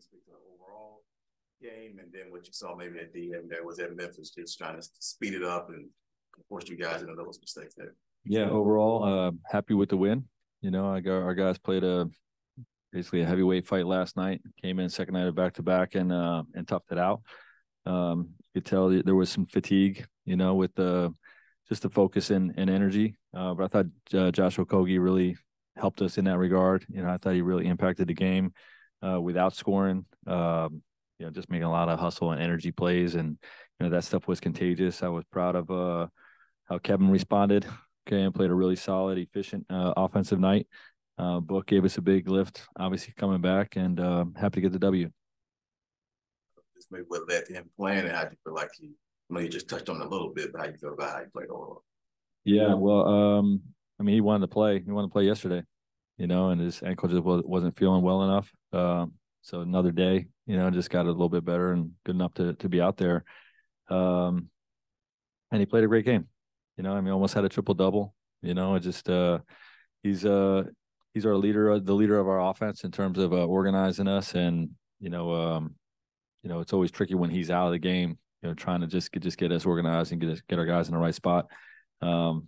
speak to the overall game, and then what you saw maybe at the end there was at Memphis just trying to speed it up and force you guys into those mistakes there. Yeah, overall, happy with the win. Our guys played basically a heavyweight fight last night. Came in second night of back-to-back and toughed it out. You could tell there was some fatigue, with just the focus and energy. But I thought Josh Okogie really helped us in that regard. I thought he really impacted the game without scoring. Just making a lot of hustle and energy plays, and that stuff was contagious. I was proud of how Kevin responded. Okay, and played a really solid, efficient offensive night. Book gave us a big lift, obviously coming back, and happy to get the W. Just maybe what led to him playing, and how do you feel like I know you just touched on it a little bit, but how you feel about how he played overall? Yeah, well, he wanted to play. He wanted to play yesterday, and his ankle just wasn't feeling well enough. So another day, just got a little bit better and good enough to be out there. And he played a great game. Almost had a triple-double. He's our leader, the leader of our offense in terms of organizing us. And, it's always tricky when he's out of the game, trying to just get us organized and get our guys in the right spot. So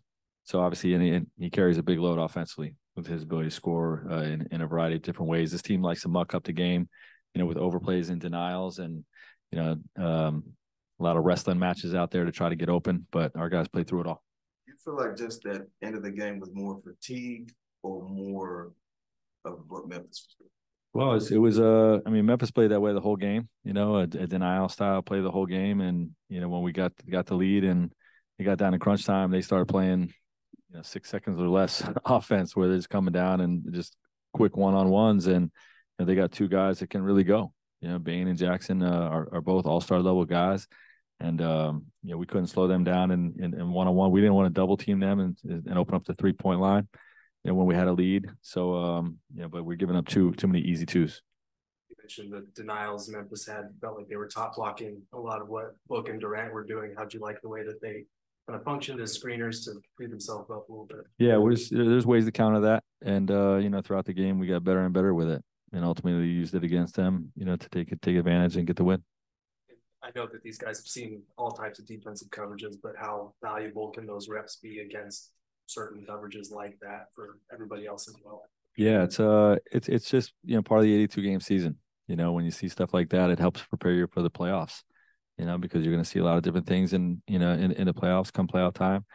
obviously, and he carries a big load offensively with his ability to score in a variety of different ways. This team likes to muck up the game, with overplays and denials, and a lot of wrestling matches out there to try to get open. But our guys played through it all. You feel like just that end of the game was more fatigue or more of what Memphis was doing? Well, it was Memphis played that way the whole game, a denial style play the whole game. And, when we got the lead and it got down to crunch time, they started playing, 6 seconds or less offense where they're just coming down and just quick one-on-ones. And they got two guys that can really go. Bane and Jackson are both all-star level guys. And, we couldn't slow them down in one-on-one. We didn't want to double team them and open up the three-point line, when we had a lead. So, but we're giving up too many easy twos. You mentioned the denials Memphis had. Felt like they were top blocking a lot of what Book and Durant were doing. How'd you like the way that they kind of functioned as screeners to free themselves up a little bit? Yeah, there's ways to counter that. And, throughout the game, we got better and better with it. And ultimately used it against them, to take advantage and get the win. I know that these guys have seen all types of defensive coverages, but how valuable can those reps be against certain coverages like that for everybody else as well? Yeah, it's just part of the 82 game season. When you see stuff like that, it helps prepare you for the playoffs. Because you're going to see a lot of different things in the playoffs come playoff time,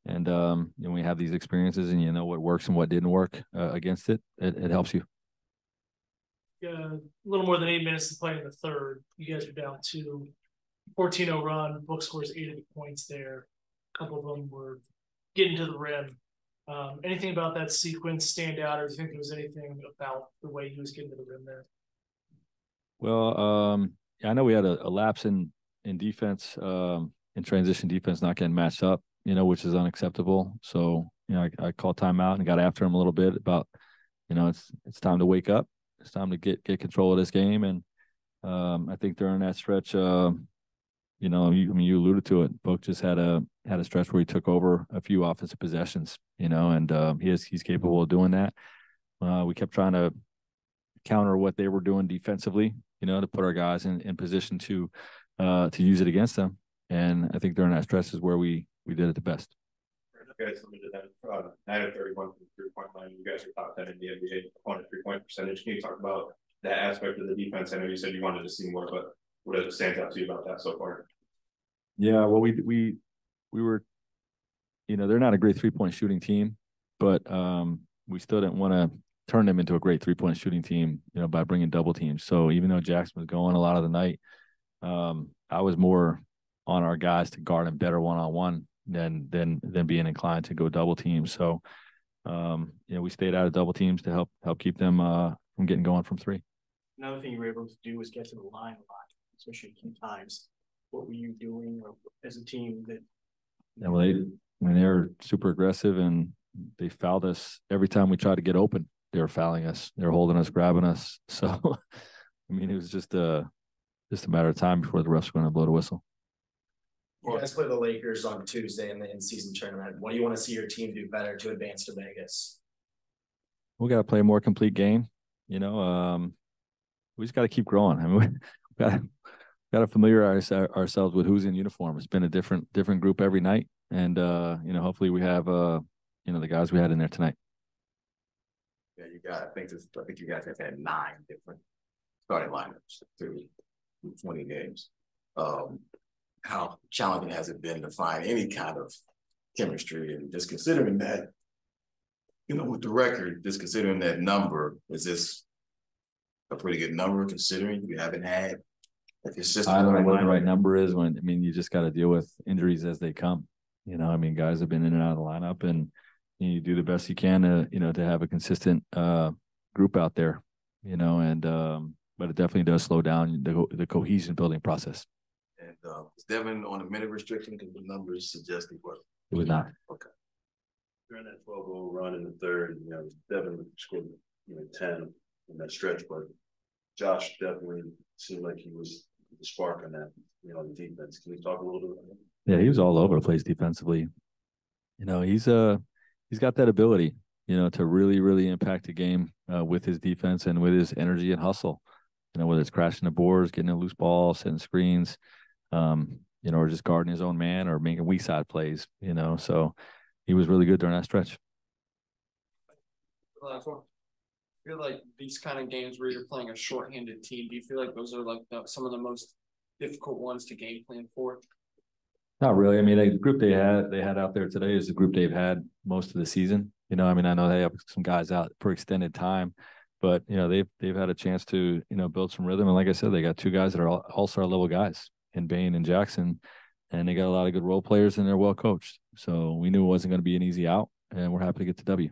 and when we have these experiences and what works and what didn't work against it, it helps you. A little more than 8 minutes to play in the third. You guys are down 14-0 run. Book scores 8 of the points there. A couple of them were getting to the rim. Anything about that sequence stand out, or do you think there was anything about the way he was getting to the rim there? Well, I know we had a lapse in defense, in transition defense, not getting matched up, which is unacceptable. So, I called timeout and got after him a little bit about, it's time to wake up. It's time to get control of this game. And I think during that stretch, you alluded to it. Book just had a stretch where he took over a few offensive possessions, and he's capable of doing that. We kept trying to counter what they were doing defensively, to put our guys in position to use it against them. And I think during that stretch is where we did it the best. You guys limited that 9 of 31 from the 3-point line. You guys are top 10 in the NBA on a 3-point percentage. Can you talk about that aspect of the defense? I know you said you wanted to see more, but what stands out to you about that so far? Yeah, well, we were, they're not a great 3-point shooting team, but we still didn't want to turn them into a great 3-point shooting team, by bringing double teams. So even though Jackson was going a lot of the night, I was more on our guys to guard him better one-on-one than being inclined to go double teams. So, we stayed out of double teams to help keep them from getting going from three. Another thing you were able to do was get to the line a lot, especially key times. What were you doing as a team that? Yeah, well, they were super aggressive, and they fouled us every time we tried to get open. They were fouling us. They were holding us, grabbing us. So, it was just a matter of time before the refs were going to blow the whistle. You guys play the Lakers on Tuesday in the in-season tournament. What do you want to see your team do better to advance to Vegas? We got to play a more complete game. we just got to keep growing. I mean, we got to familiarize ourselves with who's in uniform. It's been a different group every night, and hopefully we have the guys we had in there tonight. Yeah, I think you guys have had 9 different starting lineups through 20 games. How challenging has it been to find any kind of chemistry? And just considering that, with the record, just considering that number, is this a pretty good number considering you haven't had a consistent? I don't know what the right number is you just got to deal with injuries as they come. Guys have been in and out of the lineup, and you do the best you can to have a consistent group out there, but it definitely does slow down the cohesion building process. And is Devin on a minute restriction? Because the numbers suggest he was. It was not. Okay. During that 12-0 run in the third, Devin scored 10 in that stretch, but Josh definitely seemed like he was the spark on that, on the defense. Can you talk a little bit about that? Yeah, he was all over the place defensively. He's got that ability, to really, really impact the game with his defense and with his energy and hustle. Whether it's crashing the boards, getting a loose ball, setting screens, or just guarding his own man or making weak side plays, So he was really good during that stretch. Last one. I feel like these kind of games where you're playing a shorthanded team, do you feel like those are like some of the most difficult ones to game plan for? Not really. The group they had out there today is the group they've had most of the season. I know they have some guys out for extended time, but they've had a chance to build some rhythm. And like I said, they got 2 guys that are all-star level guys in Bane and Jackson, and they got a lot of good role players and they're well coached. So we knew it wasn't going to be an easy out, and we're happy to get the W.